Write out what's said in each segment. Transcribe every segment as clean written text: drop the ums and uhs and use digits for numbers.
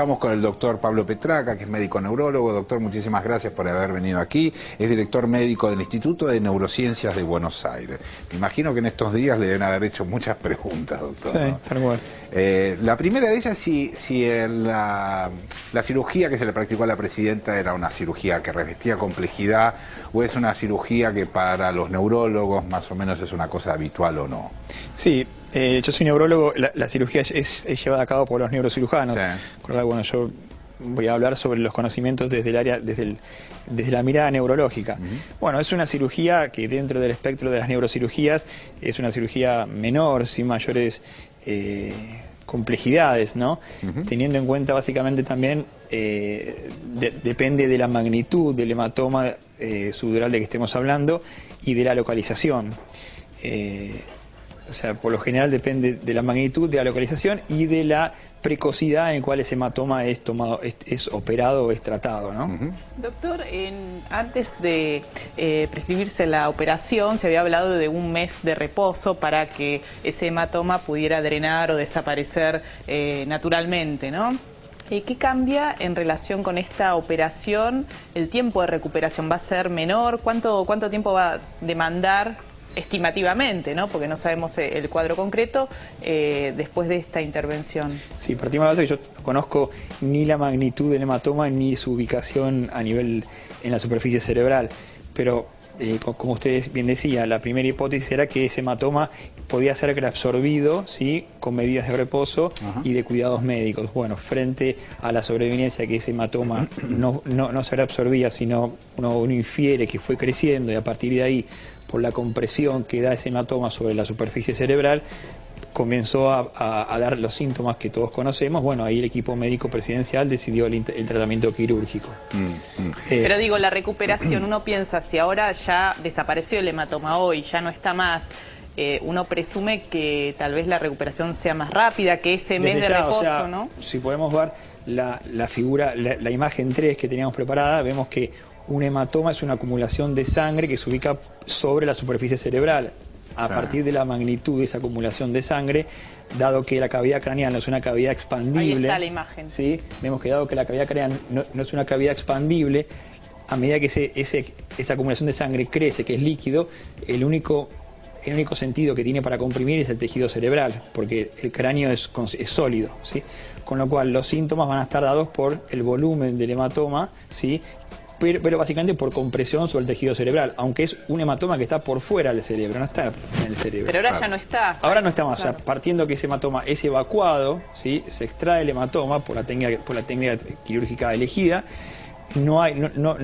Estamos con el doctor Pablo Petraca, que es médico neurólogo. Doctor, muchísimas gracias por haber venido aquí. Es director médico del Instituto de Neurociencias de Buenos Aires. Me imagino que en estos días le deben haber hecho muchas preguntas, doctor. Sí, ¿no? tal cual. La primera de ellas, si la cirugía que se le practicó a la presidenta era una cirugía que revestía complejidad o es una cirugía que para los neurólogos más o menos es una cosa habitual o no. Sí, yo soy neurólogo, la cirugía es llevada a cabo por los neurocirujanos. Sí. Con lo cual, bueno, yo voy a hablar sobre los conocimientos desde el área, desde la mirada neurológica. Bueno, es una cirugía que dentro del espectro de las neurocirugías es una cirugía menor, sin mayores complejidades, ¿no? Teniendo en cuenta básicamente también, depende de la magnitud del hematoma subdural de que estemos hablando y de la localización. O sea, por lo general depende de la magnitud, de la localización y de la precocidad en cual ese hematoma es operado o es tratado, ¿no? Doctor, antes de prescribirse la operación se había hablado de un mes de reposo para que ese hematoma pudiera drenar o desaparecer naturalmente, ¿no? ¿Qué cambia en relación con esta operación? ¿El tiempo de recuperación va a ser menor? ¿Cuánto tiempo va a demandar estimativamente, ¿no? Porque no sabemos el cuadro concreto después de esta intervención? Sí, partimos de la base que yo no conozco ni la magnitud del hematoma ni su ubicación a nivel en la superficie cerebral, pero como ustedes bien decía, la primera hipótesis era que ese hematoma podía ser reabsorbido, ¿sí?, con medidas de reposo y de cuidados médicos. Bueno, frente a la sobrevivencia que ese hematoma no se reabsorbía, sino uno infiere que fue creciendo y a partir de ahí, por la compresión que da ese hematoma sobre la superficie cerebral, comenzó a dar los síntomas que todos conocemos. Bueno, ahí el equipo médico presidencial decidió el tratamiento quirúrgico. Pero digo, la recuperación, uno piensa, si ahora ya desapareció el hematoma hoy, ya no está más, uno presume que tal vez la recuperación sea más rápida, que ese mes de reposo, o sea, ¿no? Si podemos ver la figura, la imagen 3 que teníamos preparada, vemos que un hematoma es una acumulación de sangre que se ubica sobre la superficie cerebral. A partir de la magnitud de esa acumulación de sangre, dado que la cavidad craneal no es una cavidad expandible... Ahí está la imagen. ¿Sí? Vemos que dado que la cavidad craneal no es una cavidad expandible, a medida que esa acumulación de sangre crece, que es líquido, el único sentido que tiene para comprimir es el tejido cerebral, porque el cráneo es sólido, ¿sí? Con lo cual los síntomas van a estar dados por el volumen del hematoma, ¿sí?, pero básicamente por compresión sobre el tejido cerebral, aunque es un hematoma que está por fuera del cerebro, no está en el cerebro. Pero ahora ya no está. Ahora no está más, claro. O sea, partiendo que ese hematoma es evacuado, ¿sí?, se extrae el hematoma por la técnica quirúrgica elegida, no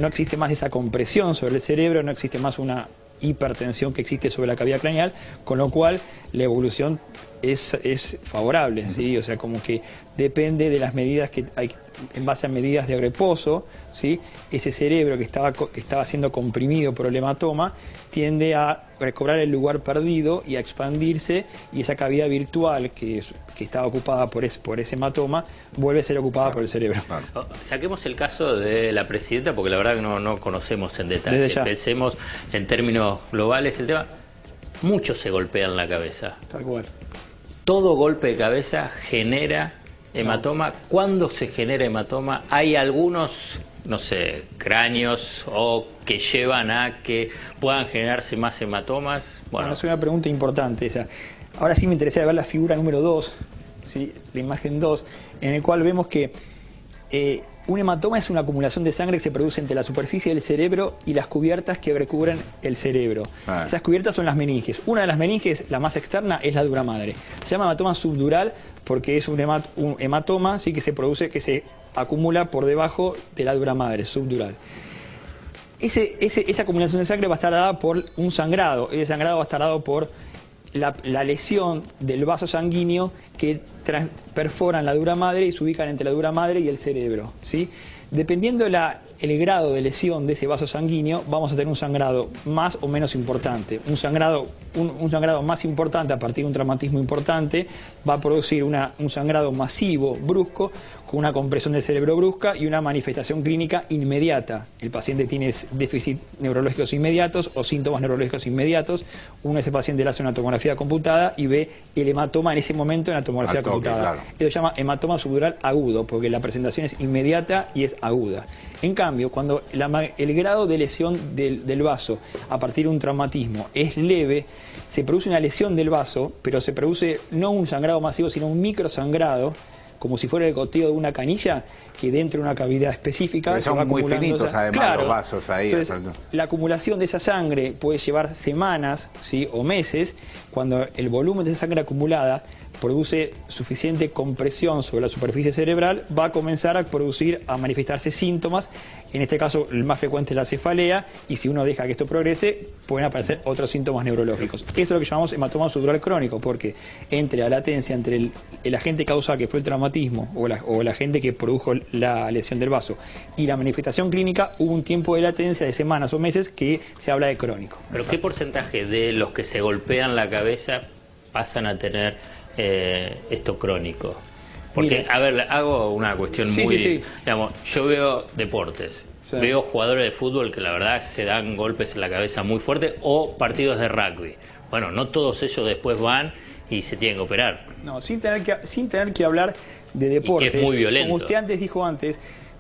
existe más esa compresión sobre el cerebro, no existe más una hipertensión que existe sobre la cavidad craneal, con lo cual la evolución es favorable, ¿sí? O sea, como que depende de las medidas que hay, en base a medidas de reposo, ¿sí?, ese cerebro que estaba siendo comprimido por el hematoma tiende a recobrar el lugar perdido y a expandirse, y esa cavidad virtual que estaba ocupada por ese hematoma vuelve a ser ocupada por el cerebro. Saquemos el caso de la presidenta, porque la verdad que no conocemos en detalle. Pensemos en términos globales el tema. Muchos se golpean la cabeza. Tal cual. Todo golpe de cabeza genera hematoma. ¿Cuándo se genera hematoma? Hay algunos, no sé, cráneos o que llevan a que puedan generarse más hematomas. Bueno, es una pregunta importante esa. Ahora sí me interesa ver la figura número 2, ¿sí?, la imagen 2, en el cual vemos que un hematoma es una acumulación de sangre que se produce entre la superficie del cerebro y las cubiertas que recubren el cerebro. Esas cubiertas son las meninges. Una de las meninges, la más externa, es la dura madre. Se llama hematoma subdural porque es un hematoma, ¿sí?, que se produce, que se acumula por debajo de la dura madre, subdural. Esa acumulación de sangre va a estar dada por un sangrado. Ese sangrado va a estar dado por la lesión del vaso sanguíneo que perforan la dura madre y se ubican entre la dura madre y el cerebro, ¿sí? Dependiendo el grado de lesión de ese vaso sanguíneo, vamos a tener un sangrado más o menos importante. Un sangrado más importante a partir de un traumatismo importante va a producir un sangrado masivo, brusco, con una compresión del cerebro brusca y una manifestación clínica inmediata. El paciente tiene déficits neurológicos inmediatos o síntomas neurológicos inmediatos. Ese paciente le hace una tomografía computada y ve el hematoma en ese momento en la tomografía computada. presentada. claro. Esto se llama hematoma subdural agudo, porque la presentación es inmediata y es aguda. En cambio, cuando el grado de lesión del vaso a partir de un traumatismo es leve, se produce una lesión del vaso, pero se produce no un sangrado masivo, sino un microsangrado, como si fuera el goteo de una canilla, que dentro de una cavidad específica porque se va son muy acumulando finitos, además, claro, los vasos ahí. Entonces, la acumulación de esa sangre puede llevar semanas, ¿sí?, o meses. Cuando el volumen de esa sangre acumulada produce suficiente compresión sobre la superficie cerebral, va a comenzar a manifestarse síntomas. En este caso, el más frecuente es la cefalea, y si uno deja que esto progrese, pueden aparecer otros síntomas neurológicos. Eso es lo que llamamos hematoma subdural crónico, porque entre la latencia entre el agente causal, que fue el traumatismo, o el agente que produjo la lesión del vaso, y la manifestación clínica, hubo un tiempo de latencia de semanas o meses que se habla de crónico. ¿Pero qué porcentaje de los que se golpean la cabeza pasan a tener esto crónico? Porque, Mire, a ver, hago una cuestión muy... Digamos, yo veo deportes, veo jugadores de fútbol que la verdad se dan golpes en la cabeza muy fuertes, o partidos de rugby. Bueno, no todos ellos después van y se tienen que operar. No, sin tener que hablar de deportes. Y que es muy violento.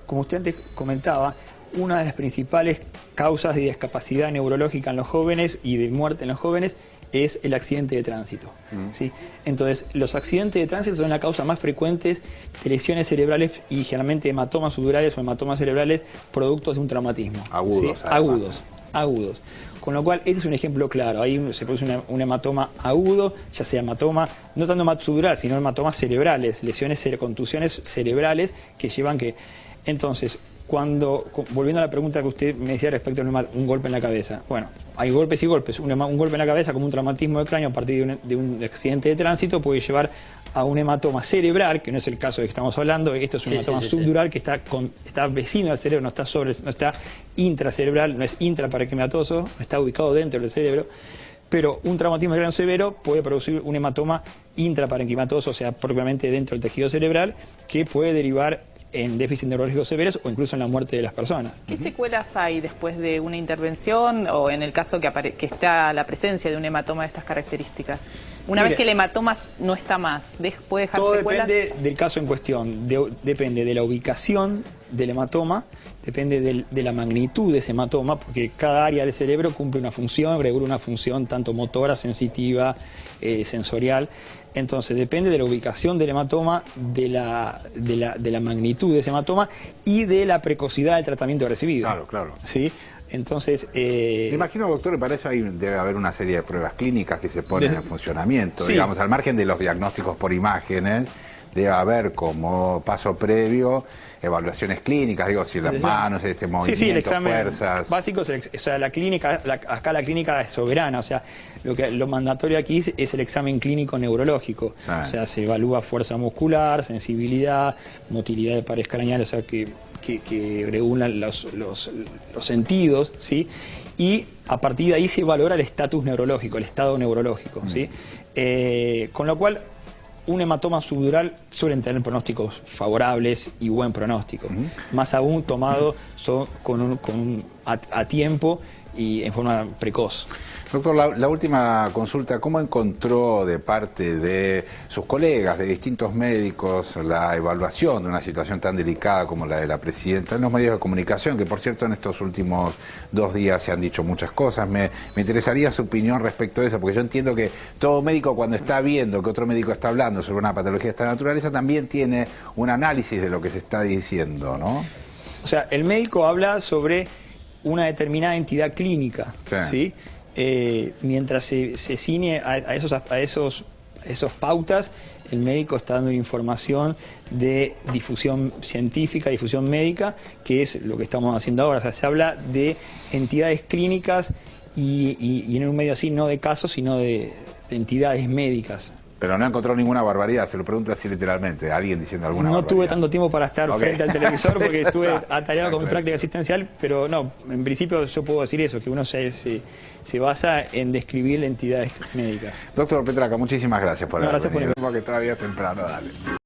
Como usted antes comentaba, una de las principales causas de discapacidad neurológica en los jóvenes y de muerte en los jóvenes es el accidente de tránsito. ¿Sí? Entonces, los accidentes de tránsito son la causa más frecuente de lesiones cerebrales y generalmente hematomas subdurales o hematomas cerebrales productos de un traumatismo. Agudos. ¿Sí? Agudos. Con lo cual, ese es un ejemplo claro. Ahí se produce un hematoma agudo, ya sea hematoma, no tanto hematoma subdural, sino hematomas cerebrales, contusiones cerebrales que llevan que... Entonces, volviendo a la pregunta que usted me decía respecto a un golpe en la cabeza. Bueno, hay golpes y golpes. Un golpe en la cabeza, como un traumatismo de cráneo a partir de un accidente de tránsito, puede llevar a un hematoma cerebral, que no es el caso de que estamos hablando. Esto es un hematoma subdural que está vecino al cerebro, no está intracerebral, no es intraparenquimatoso, no está ubicado dentro del cerebro. Pero un traumatismo de cráneo severo puede producir un hematoma intraparenquimatoso, o sea, propiamente dentro del tejido cerebral, que puede derivar en déficits neurológicos severos o incluso en la muerte de las personas. ¿Qué secuelas hay después de una intervención o en el caso que está la presencia de un hematoma de estas características? Una vez que el hematoma no está más, ¿puede dejar secuelas? Todo depende del caso en cuestión, depende de la ubicación del hematoma, depende de la magnitud de ese hematoma, porque cada área del cerebro cumple una función, regula una función tanto motora, sensitiva, sensorial. Entonces depende de la ubicación del hematoma, de la magnitud de ese hematoma y de la precocidad del tratamiento recibido. Claro. ¿Sí? Entonces... Me imagino, doctor, que para eso debe haber una serie de pruebas clínicas que se ponen en funcionamiento. Sí. Digamos, al margen de los diagnósticos por imágenes, debe haber como paso previo evaluaciones clínicas, digo, si las manos, movimiento, el examen fuerzas. básico, o sea, la clínica, acá la clínica es soberana, o sea, lo mandatorio aquí es el examen clínico neurológico. O sea, se evalúa fuerza muscular, sensibilidad, motilidad de pares craneales, o sea, que regulan los sentidos, ¿sí? Y a partir de ahí se valora el estatus neurológico, el estado neurológico, ¿sí? Con lo cual, un hematoma subdural suelen tener pronósticos favorables y buen pronóstico, más aún tomado a tiempo y en forma precoz. Doctor, la última consulta, ¿cómo encontró de parte de sus colegas, de distintos médicos, la evaluación de una situación tan delicada como la de la presidenta en los medios de comunicación? Que, por cierto, en estos últimos 2 días se han dicho muchas cosas. Me interesaría su opinión respecto a eso, porque yo entiendo que todo médico, cuando está viendo que otro médico está hablando sobre una patología de esta naturaleza, también tiene un análisis de lo que se está diciendo, ¿no? O sea, el médico habla sobre una determinada entidad clínica, ¿sí? Mientras se ciñe a esos pautas, el médico está dando información de difusión científica, difusión médica, que es lo que estamos haciendo ahora. O sea, se habla de entidades clínicas y en un medio así no de casos, sino de entidades médicas. Pero no encontró ninguna barbaridad, se lo pregunto así literalmente, alguien diciendo alguna barbaridad. No tuve tanto tiempo para estar frente al televisor porque estuve atareado con mi práctica asistencial, pero no, en principio yo puedo decir eso, que uno se basa en describir entidades médicas. Doctor Petraca, muchísimas gracias por haber venido. Gracias por porque todavía es temprano, dale.